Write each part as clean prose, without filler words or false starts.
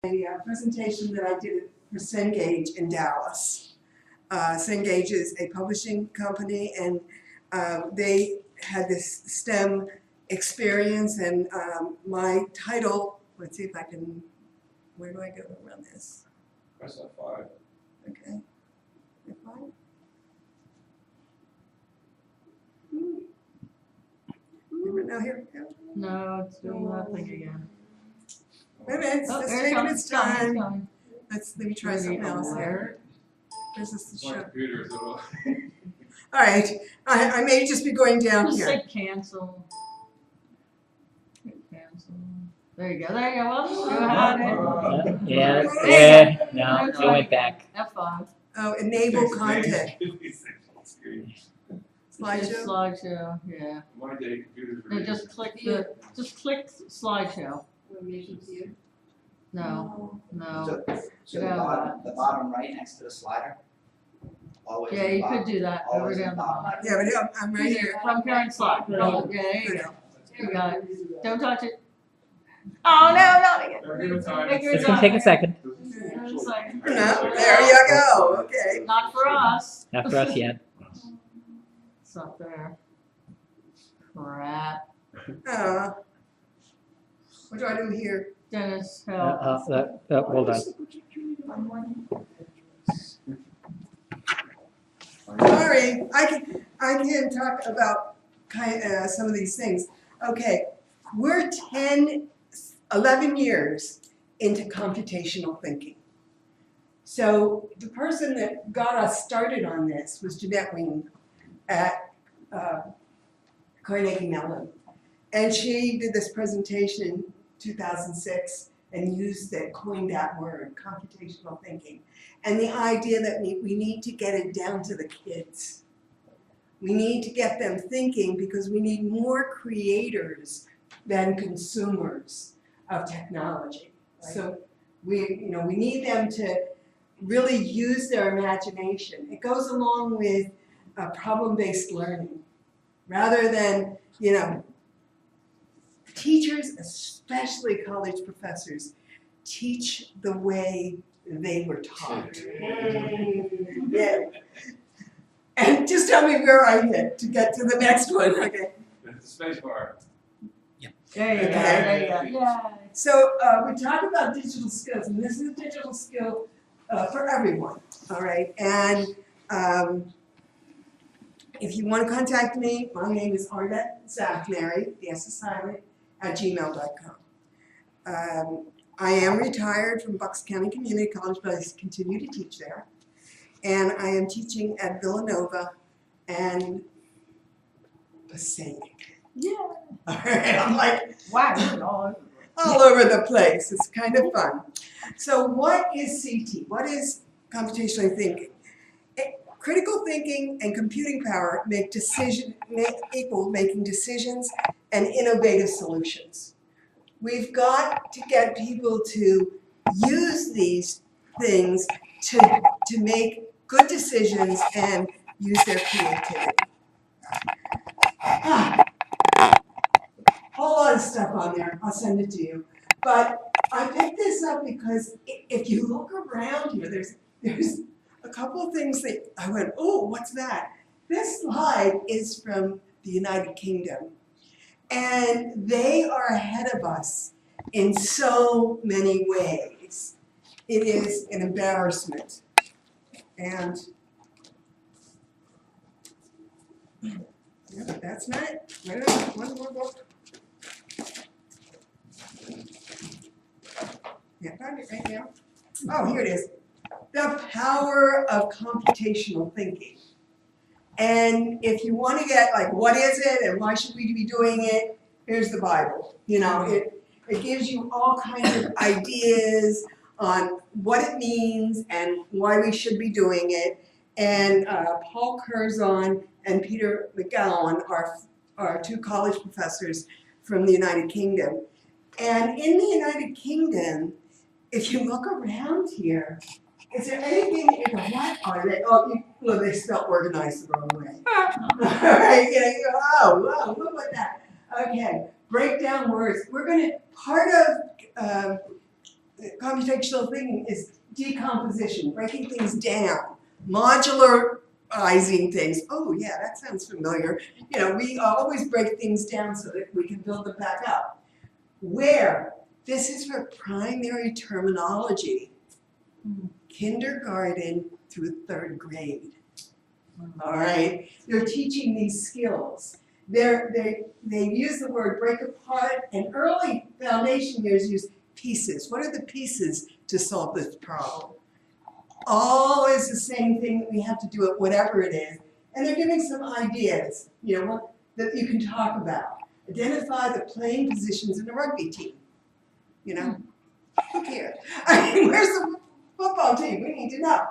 A presentation that I did for Cengage in Dallas. Cengage is a publishing company, and they had this STEM experience, and my title, let's see if I can, where do I go around this? Press F5. Okay. F5? Now here we go. No, it's doing that thing again. Wait a minute, Oh, it's there it taking comes, its time. coming. Let me try something else here. This is the It's my show. computer is a little. All right, I may just be going down Just here. say cancel. Hit cancel. There you go. There you go. Well, you had it. Yeah, no, it went back. F5. Oh, enable content. Just Slideshow. slideshow. Yeah. My day computers are. No, just click slideshow. No, no. So Get out of the bottom right next to the slider? Always Yeah, in the you could bottom. do that. Over Always in down the bottom. Yeah, but I'm right here. From here and slide. Yeah, there you go. Yeah. You got it. Don't touch it. Oh, no, not again. Give it time. Take your It's gonna take a second. It's like- No, there you go, okay. Not for us. Not for us yet. It's not there. Crap. What do I do here? Dennis, help. Hold on. Sorry, I can talk about some of these things. Okay, we're 11 years into computational thinking. So the person that got us started on this was Jeanette Wien at Carnegie Mellon. And she did this presentation in 2006 and coined that word, computational thinking. And the idea that we need to get it down to the kids. We need to get them thinking because we need more creators than consumers of technology. Right. So we need them to really use their imagination. It goes along with problem-based learning. Rather than, teachers, especially college professors, teach the way they were taught. Yeah. And just tell me where I hit to get to the next one, okay? Space bar. There you go. Okay. There you go. Yeah. So we talk about digital skills, and this is a digital skill for everyone, all right? And if you want to contact me, my name is Arta, Szathmary, the S is silent, @gmail.com. I am retired from Bucks County Community College, but I continue to teach there. And I am teaching at Villanova and Passaic. Yeah. All right, I'm like, Wow. all over the place. It's kind of fun. So what is CT? What is computational thinking? Critical thinking and computing power equal making decisions and innovative solutions. We've got to get people to use these things to make good decisions and use their creativity. Whole lot of stuff on there. I'll send it to you. But I picked this up because if you look around here, there's a couple of things that I went, oh, what's that? This slide is from the United Kingdom. And they are ahead of us in so many ways. It is an embarrassment. And yeah, that's not it. Wait a minute, one more book. Yeah, found it right now. Oh, here it is. The power of computational thinking. And if you want to get like, what is it and why should we be doing it? Here's the Bible. It gives you all kinds of ideas on what it means and why we should be doing it. And Paul Curzon and Peter McGowan are two college professors from the United Kingdom. And in the United Kingdom, if you look around here, is there anything that you go, what are they? Oh, they spelled organized the wrong way. All right, you go, oh, look at that. Okay, break down words. We're going to, part of computational thinking is decomposition, breaking things down, modularizing things. Oh yeah, that sounds familiar. You know, we always break things down so that we can build them back up. Where? This is for primary terminology. Kindergarten through 3rd grade. All right, they're teaching these skills. They use the word break apart, and early foundation years use pieces. What are the pieces to solve this problem? All is the same thing that we have to do it, whatever it is. And they're giving some ideas, you know, that you can talk about. Identify the playing positions in a rugby team. You know, who cares? I mean, where's the football team? We need to know.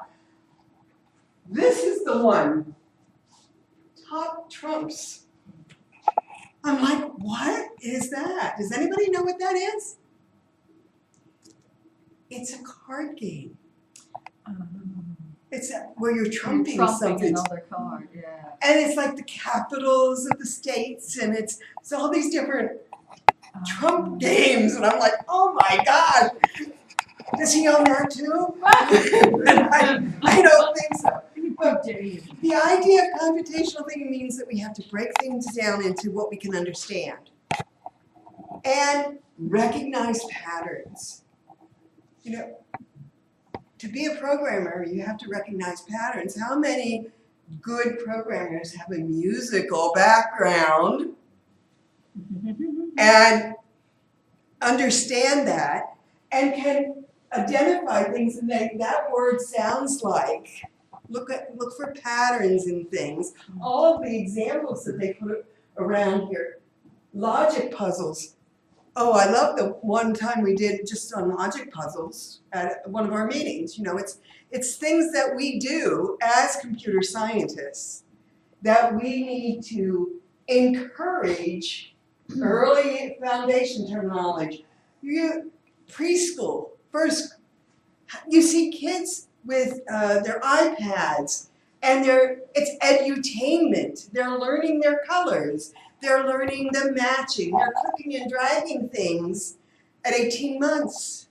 This is the one. Top trumps. I'm like, what is that? Does anybody know what that is? It's a card game. It's where you're trumping something. another card, yeah. And it's like the capitals of the states, and it's all these different Trump games, and I'm like, oh my God, does he own that too? I don't think so. But the idea of computational thinking means that we have to break things down into what we can understand and recognize patterns. You know, to be a programmer, you have to recognize patterns. How many good programmers have a musical background and understand that and can identify things and that word sounds like, look for patterns in things. All of the examples that they put around here, logic puzzles. Oh, I love the one time we did just on logic puzzles at one of our meetings. You know, it's things that we do as computer scientists that we need to encourage early foundation terminology. Preschool, first, you see kids with their iPads and it's edutainment. They're learning their colors. They're learning the matching. They're clicking and dragging things at 18 months,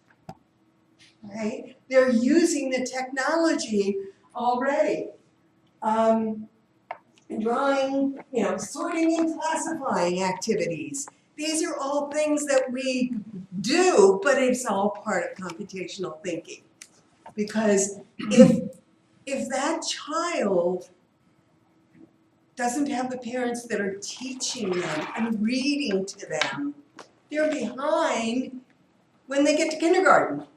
right? They're using the technology already. Drawing, you know, sorting and classifying activities. These are all things that we do, but it's all part of computational thinking. Because if that child doesn't have the parents that are teaching them and reading to them, they're behind when they get to kindergarten.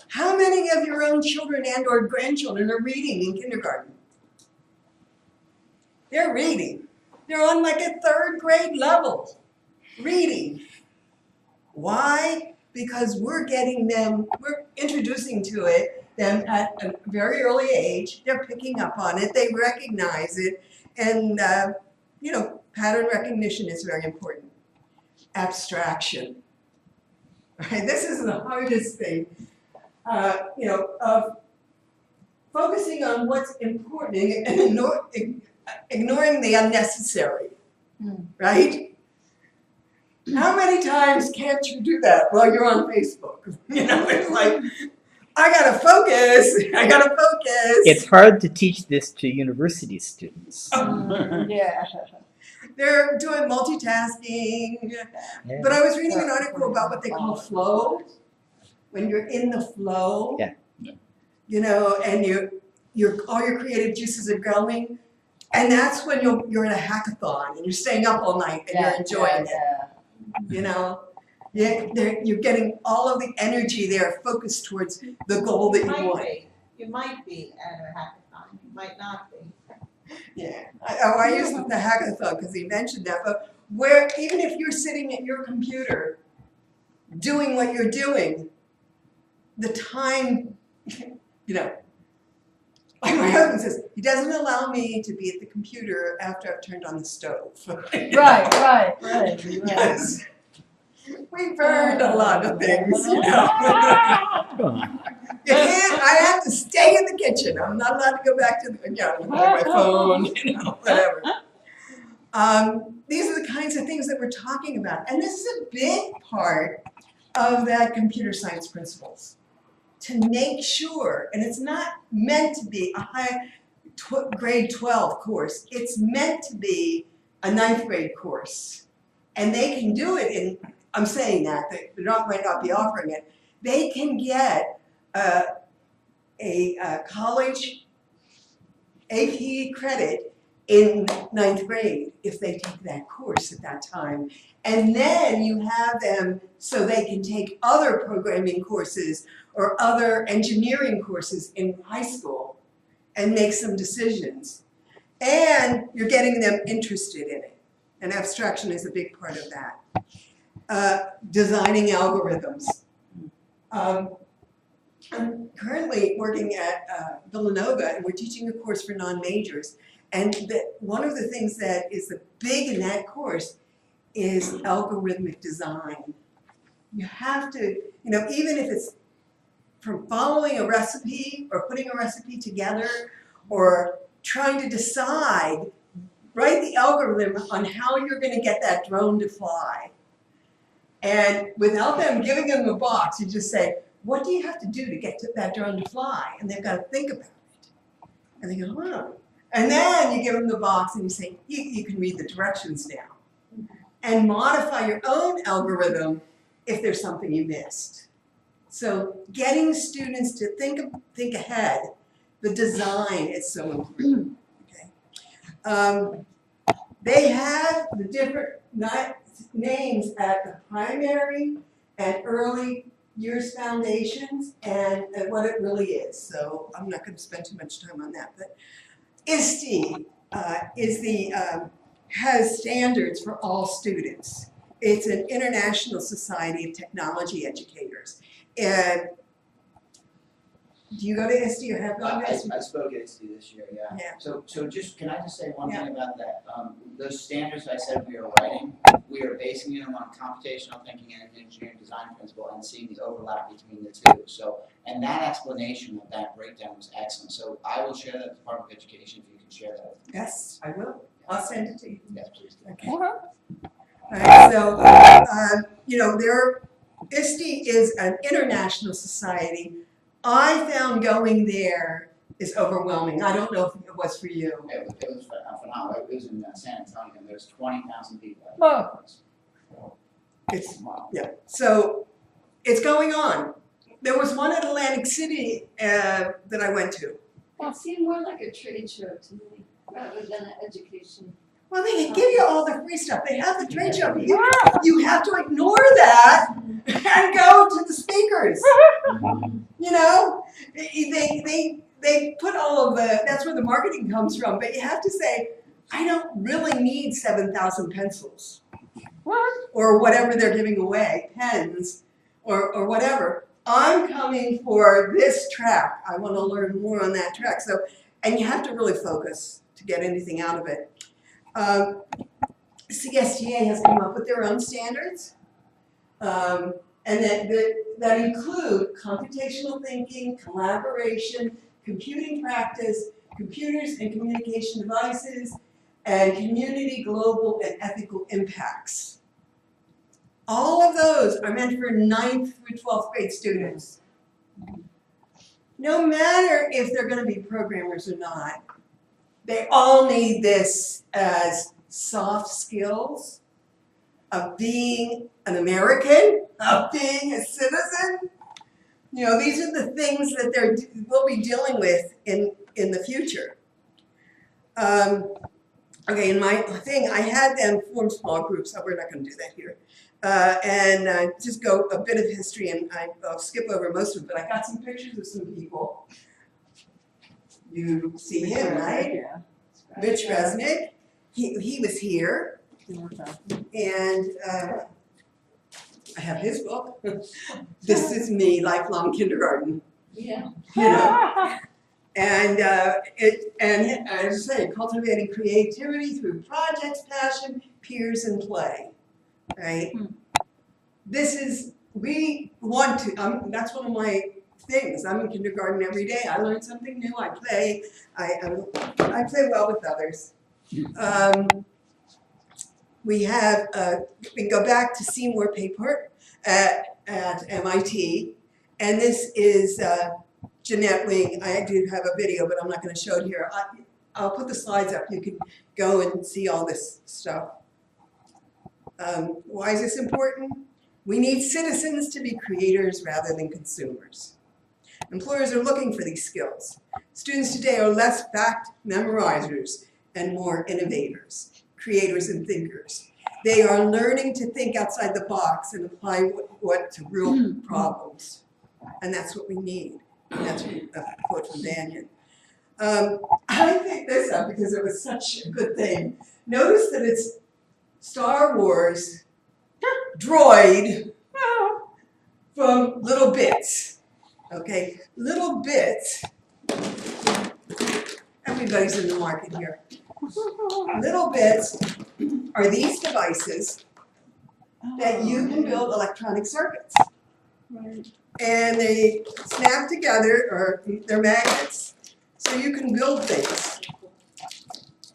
How many of your own children and or grandchildren are reading in kindergarten? They're reading. They're on like a 3rd grade level, reading. Why? Because we're introducing to them at a very early age. They're picking up on it, they recognize it, and you know, pattern recognition is very important. Abstraction. Right? This is the hardest thing, you know, of focusing on what's important and ignoring the unnecessary, right? How many times can't you do that while you're on Facebook? You know, it's like, I gotta focus. It's hard to teach this to university students. Yeah. They're doing multitasking. Yeah. But I was reading an article about what they call flow. When you're in the flow, Yeah. You know, and all your creative juices are going. And that's when you're in a hackathon and you're staying up all night and you're enjoying it. You know, you're getting all of the energy there focused towards the goal that you want. You might be at a hackathon, you might not be. Yeah, I used the hackathon because he mentioned that, but where even if you're sitting at your computer doing what you're doing, the time, you know, like my husband says, he doesn't allow me to be at the computer after I've turned on the stove. Right. Yes. We burned a lot of things, you know. I have to stay in the kitchen. I'm not allowed to go back to my phone, you know, whatever. These are the kinds of things that we're talking about. And this is a big part of that computer science principles to make sure, and it's not meant to be a high grade 12 course, it's meant to be a 9th grade course. And they can do it in, I'm saying that, they might not be offering it, they can get a college AP credit in 9th grade if they take that course at that time. And then you have them so they can take other programming courses or other engineering courses in high school and make some decisions. And you're getting them interested in it. And abstraction is a big part of that. Designing algorithms. I'm currently working at Villanova, and we're teaching a course for non-majors. And one of the things that is big in that course is algorithmic design. You have to, even if it's from following a recipe or putting a recipe together or trying to decide, write the algorithm on how you're going to get that drone to fly. And without them giving them a box, you just say, what do you have to do to get that drone to fly? And they've got to think about it. And they go, oh. And then you give them the box and you say, you can read the directions now. And modify your own algorithm if there's something you missed. So getting students to think ahead, the design is so important. Okay. They have the different names at the primary and early years foundations and what it really is. So I'm not going to spend too much time on that. But ISTE has standards for all students. It's an international society of technology educators. And do you go to ISTE or have gone to ISTE? I spoke at ISTE this year, yeah. So can I just say one thing about that? Those standards I said we are writing, we are basing them on computational thinking and engineering design principle and seeing the overlap between the two. So, and that explanation of that breakdown was excellent. So I will share that with the Department of Education if you can share that with me. Yes, I will. I'll send it to you. Yes, please do. Okay. All right, so, ISTE is an international society. I found going there is overwhelming. I don't know if it was for you. It was phenomenal. It was in San Antonio, and there's 20,000 people. Oh. So it's going on. There was one at Atlantic City that I went to. It seemed more like a trade show to me, rather than an education. Well, they give you all the free stuff. They have the trade show. You have to ignore that and go to the speakers. They put all of that's where the marketing comes from. But you have to say, I don't really need 7,000 pencils. Or whatever they're giving away, pens, or whatever. I'm coming for this track. I want to learn more on that track. So, and you have to really focus to get anything out of it. CSTA has come up with their own standards, and that include computational thinking, collaboration, computing practice, computers and communication devices, and community, global, and ethical impacts. All of those are meant for 9th through 12th grade students. No matter if they're going to be programmers or not, they all need this as soft skills of being an American, of being a citizen. These are the things that we'll be dealing with in the future. Okay, in my thing, I had them form small groups. So we're not going to do that here. And just go a bit of history, and I'll skip over most of it, but I got some pictures of some people. You see him, right? Yeah. Mitch Resnick. He was here. And I have his book. This is me, lifelong kindergarten. Yeah. And and as I say, cultivating creativity through projects, passion, peers, and play. Right? We want to, that's one of my things. I'm in kindergarten every day. I learn something new. I play. I play well with others. We can go back to Seymour Papert. at MIT. And this is Jeanette Wing. I do have a video, but I'm not going to show it here. I'll put the slides up. You can go and see all this stuff. Why is this important? We need citizens to be creators rather than consumers. Employers are looking for these skills. Students today are less fact memorizers and more innovators, creators and thinkers. They are learning to think outside the box and apply what to real problems. And that's what we need. And that's a quote from Banyan. I picked this up because it was such a good thing. Notice that it's Star Wars droid from Little Bits. Okay, Little Bits. Everybody's in the market here. Little Bits are these devices that you can build electronic circuits. And they snap together, or they're magnets, so you can build things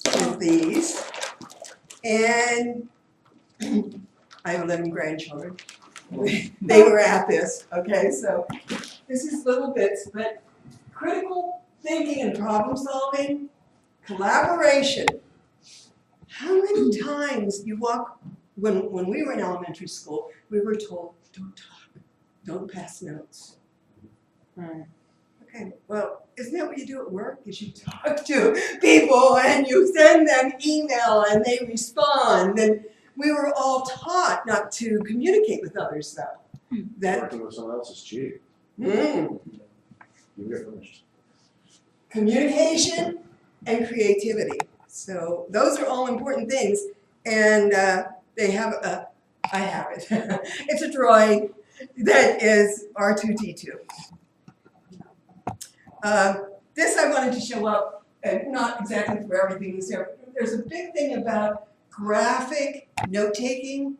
with these. And I have 11 grandchildren. They were at this, okay? So this is Little Bits, but critical thinking and problem solving, collaboration. How many times you walk, when we were in elementary school, we were told, don't talk, don't pass notes. Okay, well, isn't that what you do at work? Is you talk to people and you send them email and they respond. And we were all taught not to communicate with others, though. That Working with someone else is cheating. mm, You get finished. communication and creativity. So those are all important things. And they have a, I have it. It's a drawing that is R2D2. This I wanted to show up, not exactly for everything that's there. There's a big thing about graphic note-taking,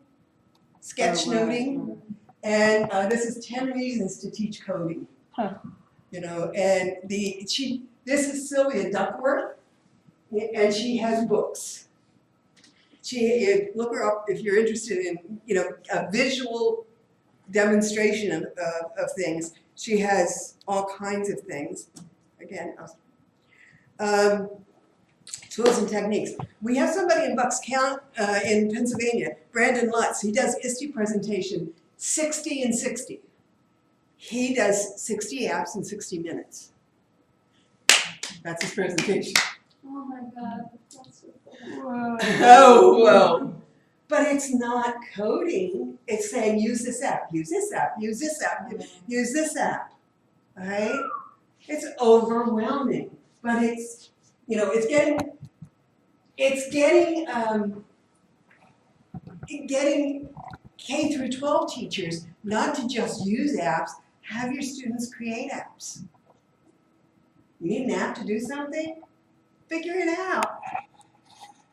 sketch noting, and this is 10 reasons to teach coding. You know, and this is Sylvia Duckworth, and she has books. Look her up if you're interested in, you know, a visual demonstration of things. She has all kinds of things. Again, tools and techniques. We have somebody in Bucks County, in Pennsylvania, Brandon Lutz. He does ISTE presentation 60 and 60. He does 60 apps in 60 minutes. That's his presentation. Oh my God, that's so funny. Oh, whoa. But it's not coding. It's saying use this app, use this app, use this app, use this app. All right? It's overwhelming. But it's, you know, it's getting K through 12 teachers not to just use apps, have your students create apps. You need an app to do something? Figure it out.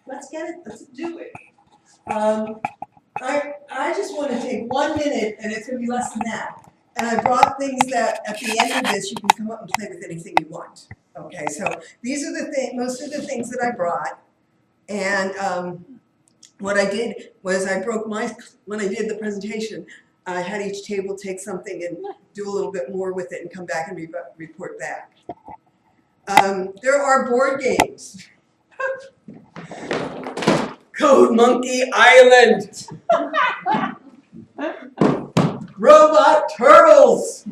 Let's get it, let's do it. I just want to take 1 minute, and it's going to be less than that. And I brought things that at the end of this, you can come up and play with anything you want. Okay, so these are most of the things that I brought. And what I did was when I did the presentation, I had each table take something and do a little bit more with it and come back and report back. There are board games. Code Monkey Island. Robot Turtles.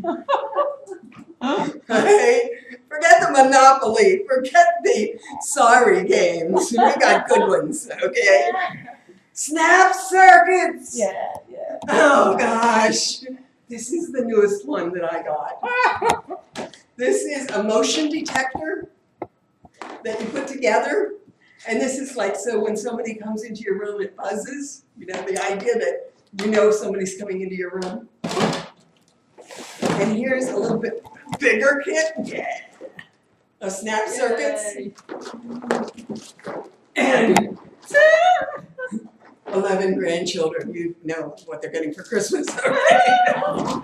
Hey, forget the Monopoly. Forget the sorry games. We got good ones, okay? Snap Circuits. Yeah. Oh gosh. This is the newest one that I got. This is a motion detector that you put together. And this is like, so when somebody comes into your room, it buzzes. You know, the idea that you know somebody's coming into your room. And here's a little bit bigger kit. Yeah. Of Snap Circuits. And 11 grandchildren. You know what they're getting for Christmas. Okay?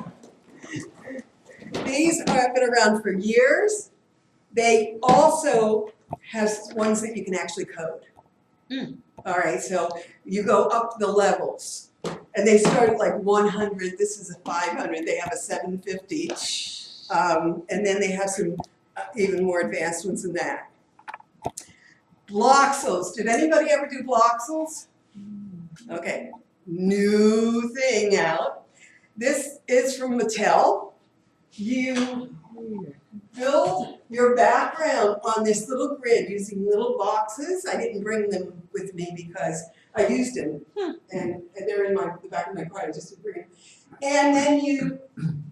These have been around for years. They also have ones that you can actually code. All right, so you go up the levels. And they start at like 100, this is a 500, they have a 750. And then they have some even more advanced ones than that. Bloxels, did anybody ever do Bloxels? Okay, new thing out. This is from Mattel. You build your background on this little grid using little boxes. I didn't bring them with me because I used them, and they're in the back of my car. I just didn't bring them. And then you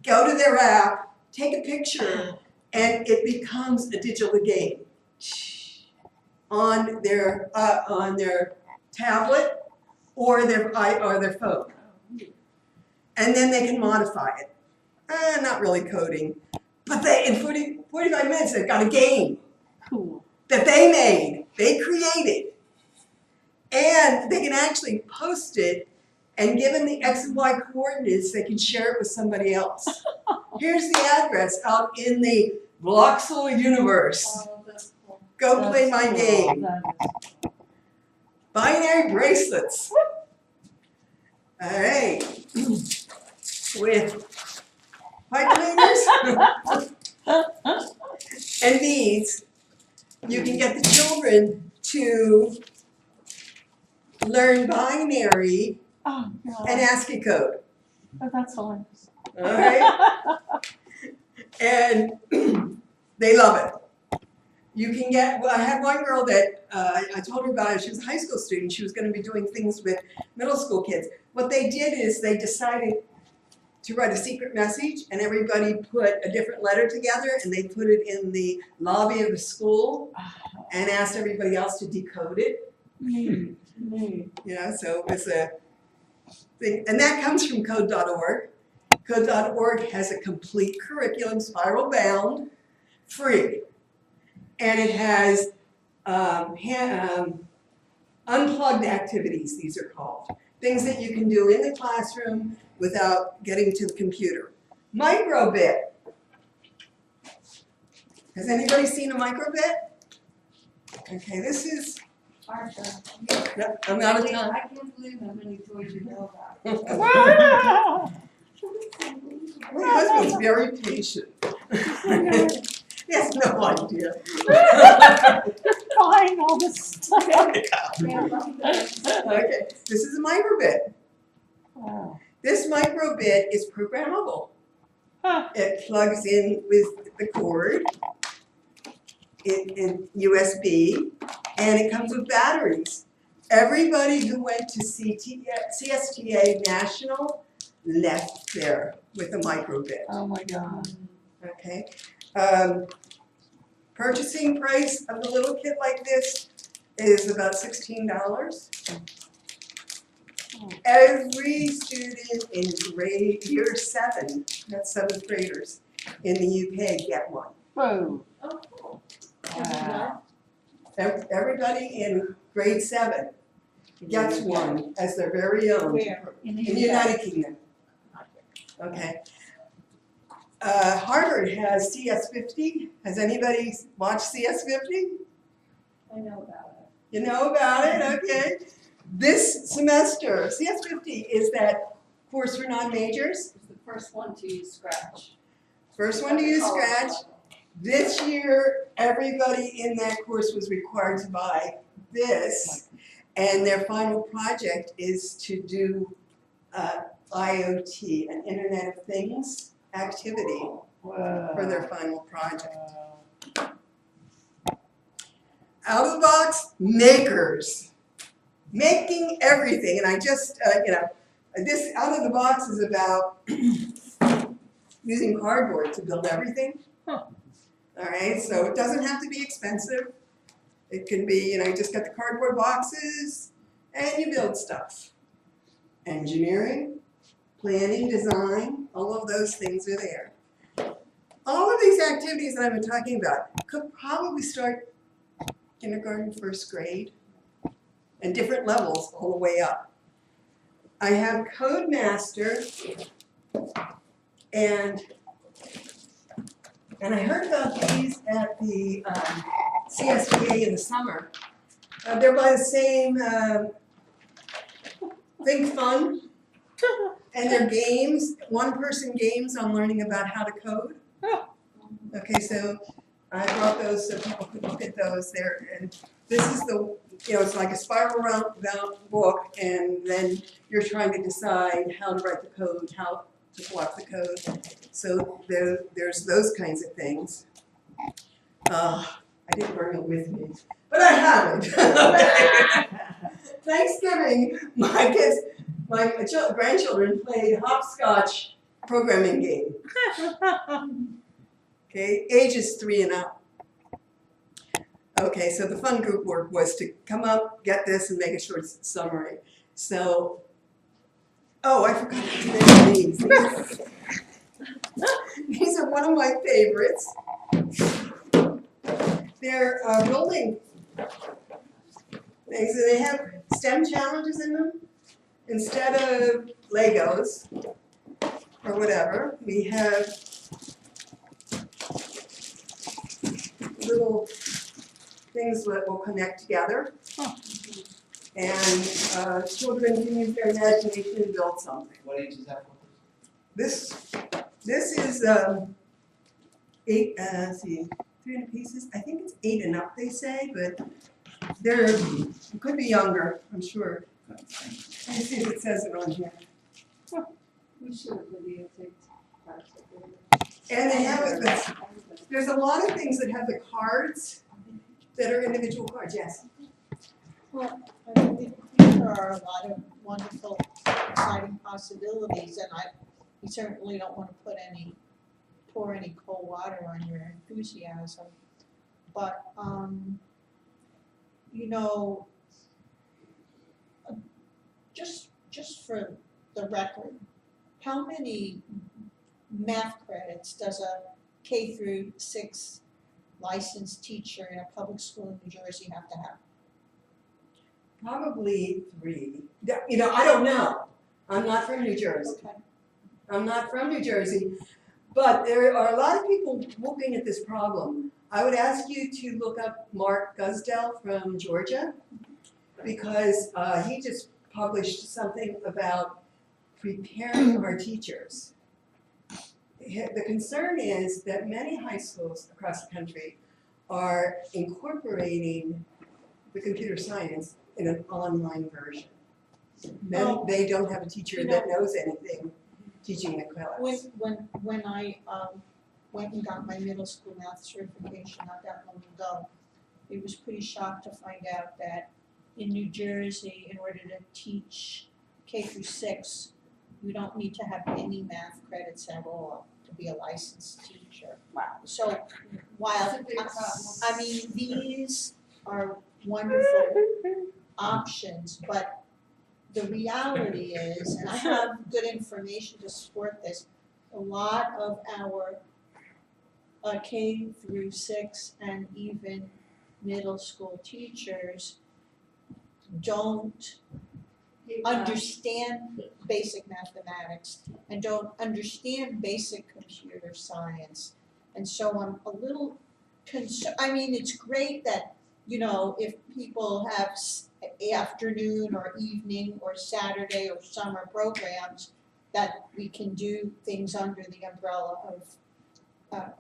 go to their app, take a picture, and it becomes a digital game on their tablet or their phone, and then they can modify it. Not really coding, but in 45 minutes they've got a game that they made, they created, and they can actually post it, and given the X and Y coordinates, they can share it with somebody else. Here's the address out in the Bloxel universe. Oh, that's cool. Go play my game. That is Binary bracelets. All right. With pipe cleaners and these, you can get the children to learn binary Oh, God. and ASCII code. Oh, that's hilarious. All right? And they love it. You can get, well, I had one girl that I told her about it. She was a high school student. She was going to be doing things with middle school kids. What they did is they decided to write a secret message, and everybody put a different letter together, and they put it in the lobby of the school and asked everybody else to decode it. Neat. You know, so it was a thing. And that comes from code.org. Code.org has a complete curriculum, spiral bound, free. And it has unplugged activities, these are called. Things that you can do in the classroom without getting to the computer. Microbit. Has anybody seen a microbit? Okay, this is, Arta. no, I'm out of time. I can't believe how many toys you know about. My husband's very patient. He has no idea. Buying all this stuff. Okay, this is a microbit. Wow. This microbit is programmable. Huh. It plugs in with the cord in USB, and it comes with batteries. Everybody who went to CSTA National left there with a microbit. Oh my God. Okay. Purchasing price of a little kit like this is about $16. Every student in year 7, that's 7th graders in the UK, get one. Whoa. Oh, cool. Wow. Everybody in grade 7 gets one as their very own. Where? In the United Kingdom. Okay. Harvard has CS50. Has anybody watched CS50? I know about it. You know about it? Okay. This semester, CS50 is that course for non-majors. It's the first one to use Scratch. First one to use College Scratch. level. This year, everybody in that course was required to buy this, and their final project is to do IoT, an Internet of Things activity for their final project. Out of the box, makers. Making everything, and I just, this out of the box is about using cardboard to build everything. All right, so it doesn't have to be expensive. It can be, you just get the cardboard boxes and you build stuff. Engineering, planning, design, all of those things are there. All of these activities that I've been talking about could probably start kindergarten, first grade, and different levels all the way up. I have Codemaster, and I heard about these at the CSTA in the summer. They're by the same Think Fun. And they're games, one-person games on learning about how to code. Okay, so I brought those so people could look at those there. And this is the, it's like a spiral round book, and then you're trying to decide how to write the code, how to block the code. So there's those kinds of things. I didn't bring it with me, but I have it. Thanksgiving, my kids, my grandchildren played hopscotch programming game. Okay, ages 3 and up. Okay, so the fun group work was to come up, get this, and make a short summary. So, oh, I forgot to mention these. These are one of my favorites. They're building things, and they have STEM challenges in them. Instead of Legos or whatever, we have little things that will connect together. And children can use their imagination and build something. What age is that for? This is 8, let's see, 300 pieces. I think it's 8 and up, they say, but it could be younger, I'm sure. Let me see if it says it on here. We should have videotaped parts of it. And they have there's a lot of things that have the cards that are individual cards, yes. Well, I think there are a lot of wonderful, exciting possibilities, and we certainly don't want to pour any cold water on your enthusiasm. But, just for the record, how many math credits does a K through 6 licensed teacher in a public school in New Jersey have to have? Probably 3. I don't know. I'm not from New Jersey. Okay. I'm not from New Jersey. But there are a lot of people looking at this problem. I would ask you to look up Mark Gusdell from Georgia, because he just published something about preparing our teachers. The concern is that many high schools across the country are incorporating the computer science in an online version. Then they don't have a teacher that knows anything teaching the class. When I went and got my middle school math certification not that long ago, it was pretty shocked to find out that in New Jersey, in order to teach K through 6, you don't need to have any math credits at all to be a licensed teacher. Wow. So while, It's a big problem. I mean, these are wonderful options, but the reality is, and I have good information to support this, a lot of our K through 6 and even middle school teachers don't understand basic mathematics and don't understand basic computer science. And so I'm a little concerned. I mean, it's great that, if people have afternoon or evening or Saturday or summer programs, that we can do things under the umbrella of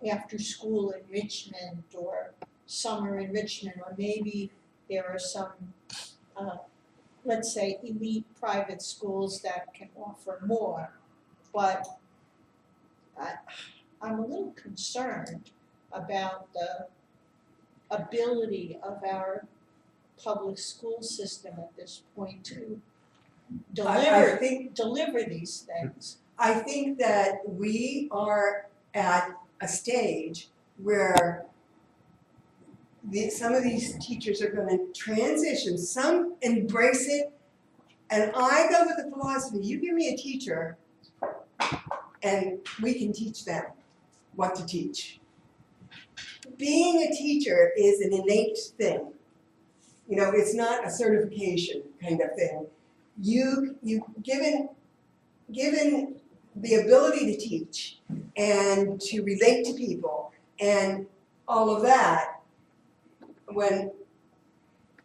after school enrichment or summer enrichment, or maybe there are some let's say elite private schools that can offer more. But I'm a little concerned about the ability of our public school system at this point to deliver these things. I think that we are at a stage where some of these teachers are going to transition. Some embrace it, and I go with the philosophy, you give me a teacher, and we can teach them what to teach. Being a teacher is an innate thing. It's not a certification kind of thing. You given the ability to teach and to relate to people and all of that, when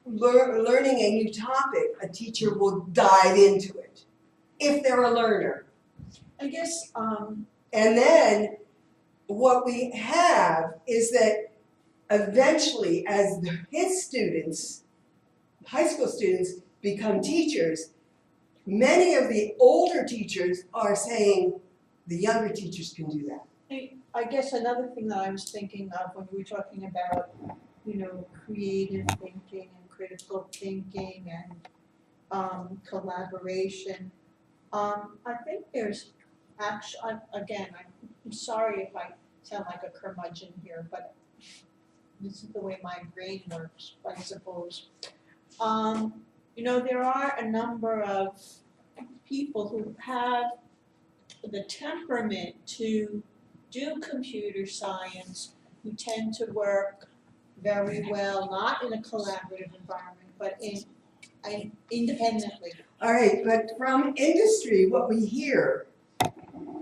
learning a new topic, a teacher will dive into it, if they're a learner. I guess, And then what we have is that eventually, as his students, high school students, become teachers, many of the older teachers are saying the younger teachers can do that. I guess another thing that I was thinking of when we were talking about, creative thinking and critical thinking and collaboration. I think there's actually, again, I'm sorry if I sound like a curmudgeon here, but this is the way my brain works, I suppose. There are a number of people who have the temperament to do computer science, who tend to work very well, not in a collaborative environment, but independently. All right, but from industry, what we hear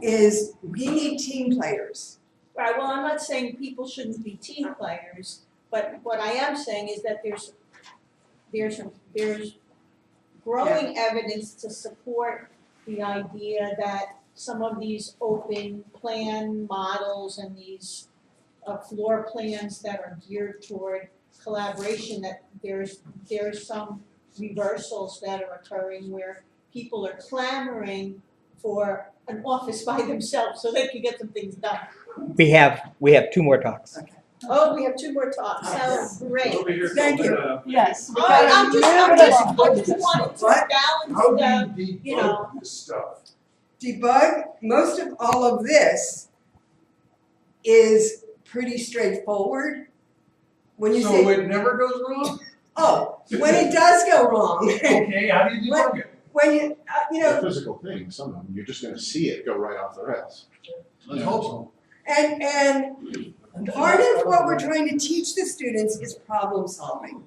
is we need team players. Right, well, I'm not saying people shouldn't be team players, but what I am saying is that there's growing evidence to support the idea that some of these open plan models and these floor plans that are geared toward collaboration, that there's some reversals that are occurring where people are clamoring for an office by themselves so they can get some things done. We have 2 more talks. Oh, we have 2 more talks, sounds great. Over here, Thank you. Yes. I just wanted to What? How balance do you you know. debug this stuff? Debug, most of all of this is pretty straightforward. When you So say, it never goes wrong? oh, when it does go wrong, Okay, how do you debug it? when you, They're physical things, some of them, you're just gonna see it go right off the rails. Let's hope so. and part of what we're trying to teach the students is problem solving.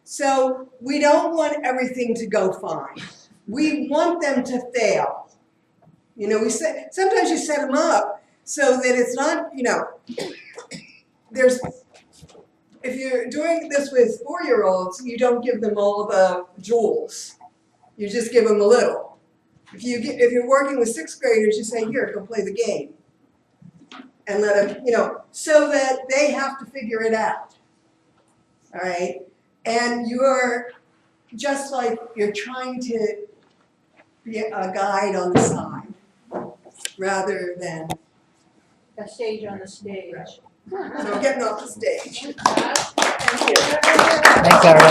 So we don't want everything to go fine. We want them to fail. Sometimes you set them up so that it's not, if you're doing this with 4-year-olds, you don't give them all the jewels. You just give them a little. If you're working with 6th graders, you say, here, go play the game. And let them, so that they have to figure it out. All right? And you're just like you're trying to be a guide on the side rather than a stage on the stage. so getting off the stage. Thank Thank you. Thanks, Arta.